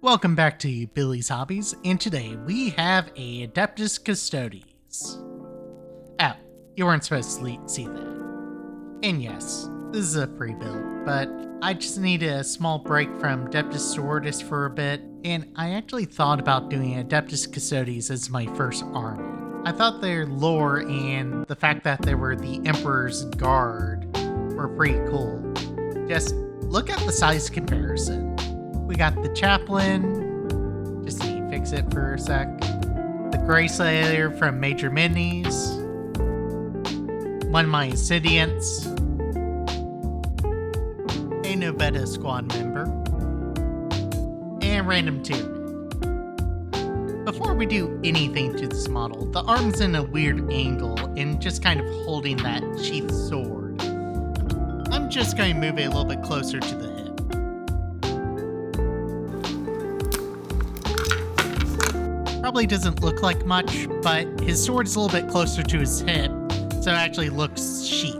Welcome back to Billy's Hobbies, and today we have a Adeptus Custodes. Oh, you weren't supposed to see that. And yes, this is a pre-build, but I just need a small break from Adeptus Sororitatis for a bit, and I actually thought about doing Adeptus Custodes as my first army. I thought their lore and the fact that they were the Emperor's Guard were pretty cool. Just look at the size comparison. We got the Chaplain, just need to fix it for a sec. The Grey Slayer from Major Minis. One of my Insidiants. A Novetta squad member. And random tune. Before we do anything to this model, the arm's in a weird angle and just kind of holding that sheathed sword. I'm just going to move it a little bit closer to the hip. Probably doesn't look like much, but his sword's a little bit closer to his hip, so it actually looks sheath.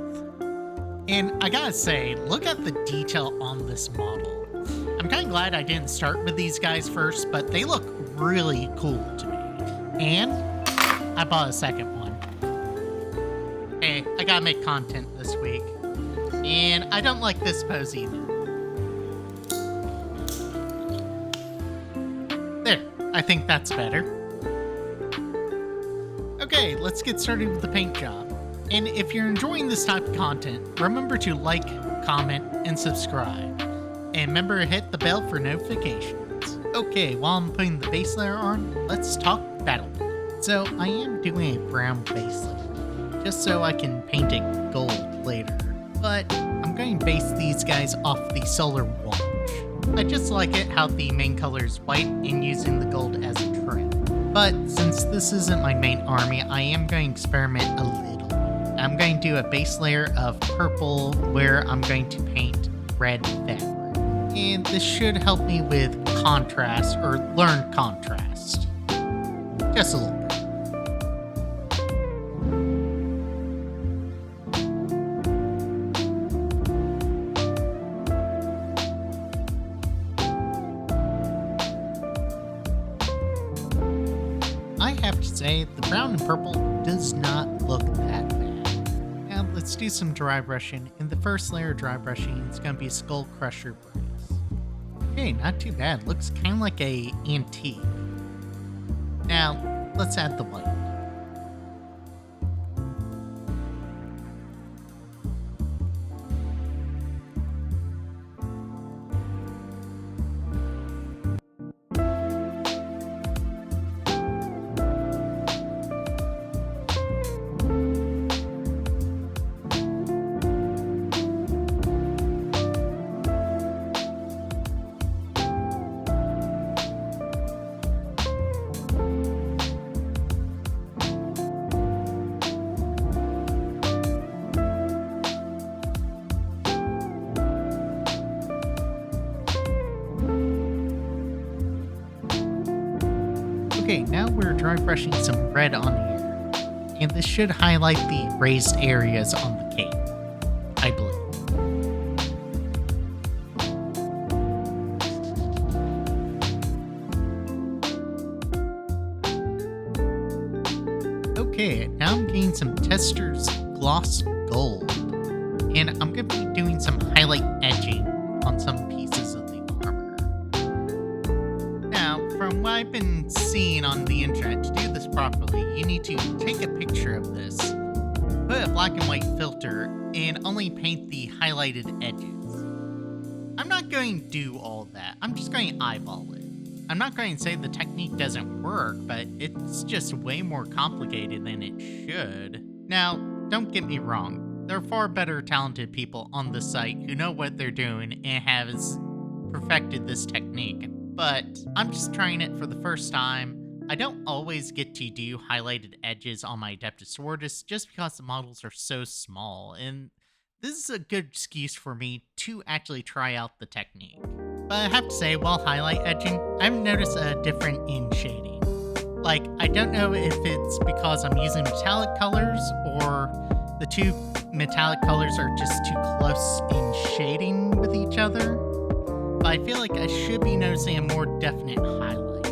And I gotta say, look at the detail on this model. I'm kind of glad I didn't start with these guys first, but they look really cool to me. And I bought a second one. Hey, I gotta make content this week. And I don't like this pose either. There, I think that's better. Okay, let's get started with the paint job. And if you're enjoying this type of content, remember to like, comment, and subscribe. And remember to hit the bell for notifications. Okay, while I'm putting the base layer on, let's talk battle. So I am doing a brown base layer, just so I can paint it gold later. But I'm going to base these guys off the solar watch. I just like it how the main color is white and using the gold as a trim. But since this isn't my main army, I am going to experiment a little. I'm going to do a base layer of purple where I'm going to paint red fabric. And this should help me with contrast, or learn contrast. Just a little bit. I have to say, the brown and purple does not look that bad. Now let's do some dry brushing. In the first layer of dry brushing, it's going to be Skull Crusher brace. Okay, not too bad. Looks kind of like a antique. Now, let's add the white. Okay, now we're dry brushing some red on here, and this should highlight the raised areas on the cape, I believe. Okay, now I'm getting some Tester's Gloss Gold, and I'm going to be doing some highlight edging on some pieces of the armor. Now, from what I've been seeing on the internet, to do this properly, you need to take a picture of this, put a black and white filter, and only paint the highlighted edges. I'm not going to do all that. I'm just going to eyeball it. I'm not going to say the technique doesn't work, but it's just way more complicated than it should. Now, don't get me wrong. There are far better talented people on the site who know what they're doing and has perfected this technique, but I'm just trying it for the first time. I don't always get to do highlighted edges on my Adeptus Sororitatis just because the models are so small, and this is a good excuse for me to actually try out the technique. But I have to say, while highlight edging, I've noticed a difference in shading. Like, I don't know if it's because I'm using metallic colors or the two metallic colors are just too close in shading with each other. I feel like I should be noticing a more definite highlight.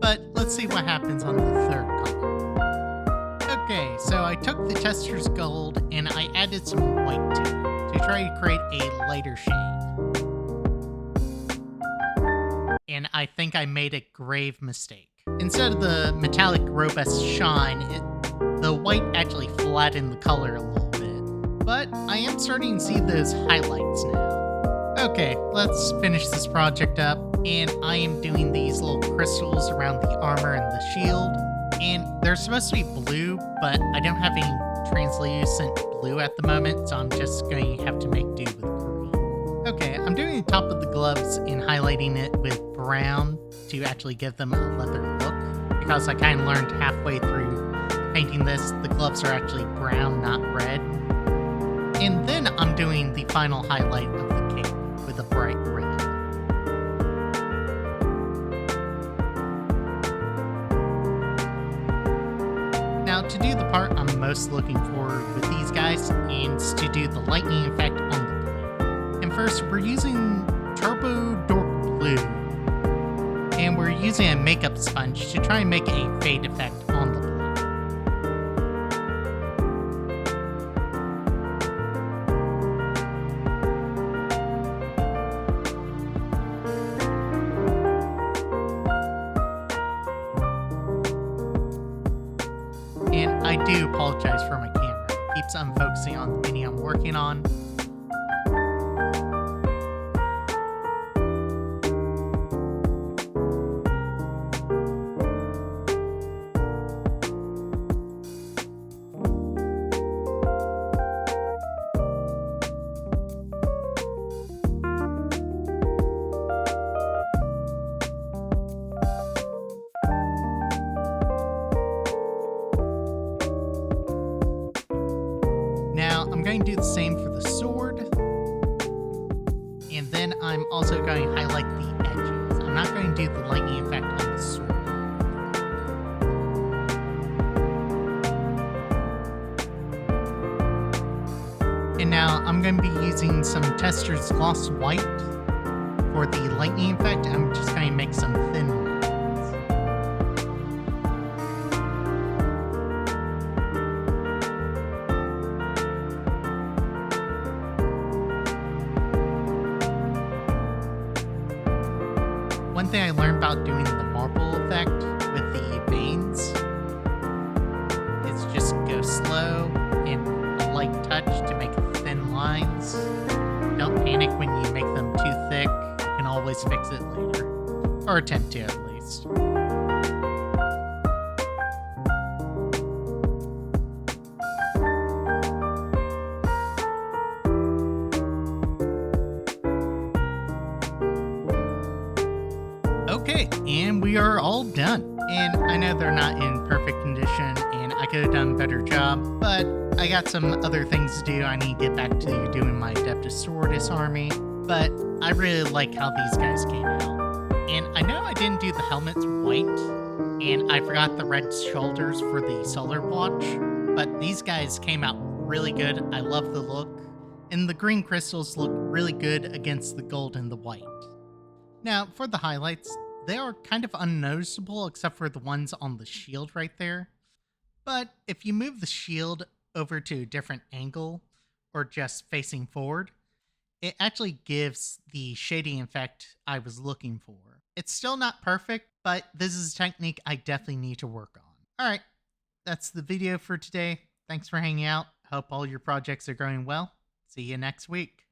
But let's see what happens on the third color. Okay, so I took the tester's gold and I added some white to it to try to create a lighter shade. And I think I made a grave mistake. Instead of the metallic robust shine, the white actually flattened the color a little bit. But I am starting to see those highlights now. Okay, let's finish this project up. And I am doing these little crystals around the armor and the shield. And they're supposed to be blue, but I don't have any translucent blue at the moment, so I'm just going to have to make do with green. Okay, I'm doing the top of the gloves and highlighting it with brown to actually give them a leather look, because I kind of learned halfway through painting this, the gloves are actually brown, not red. And then I'm doing the final highlight of the cape with a bright red. Now, to do the part I'm most looking forward with these guys is to do the lightning effect on the blade. And first, we're using Turbo Dork Blue. And we're using a makeup sponge to try and make a fade effect on the blade. And I do apologize for my camera. It keeps unfocusing on the mini I'm working on. Now, I'm going to do the same for the sword. And then I'm also going to highlight the edges. I'm not going to do the lightning effect on the sword. And now I'm going to be using some Tester's Gloss White for the lightning effect. I'm just going to make some thin lines. One thing I learned about doing the marble effect with the veins is just go slow and a light touch to make thin lines. Don't panic when you make them too thick. You can always fix it later. Or attempt to, at least. Okay, and we are all done. And I know they're not in perfect condition, and I could have done a better job, but I got some other things to do. I need to get back to doing my Adeptus Custodes army, but I really like how these guys came out. And I know I didn't do the helmets white, and I forgot the red shoulders for the solar watch, but these guys came out really good. I love the look, and the green crystals look really good against the gold and the white. Now, for the highlights, they are kind of unnoticeable except for the ones on the shield right there. But if you move the shield over to a different angle or just facing forward, it actually gives the shading effect I was looking for. It's still not perfect, but this is a technique I definitely need to work on. Alright, that's the video for today. Thanks for hanging out. Hope all your projects are going well. See you next week.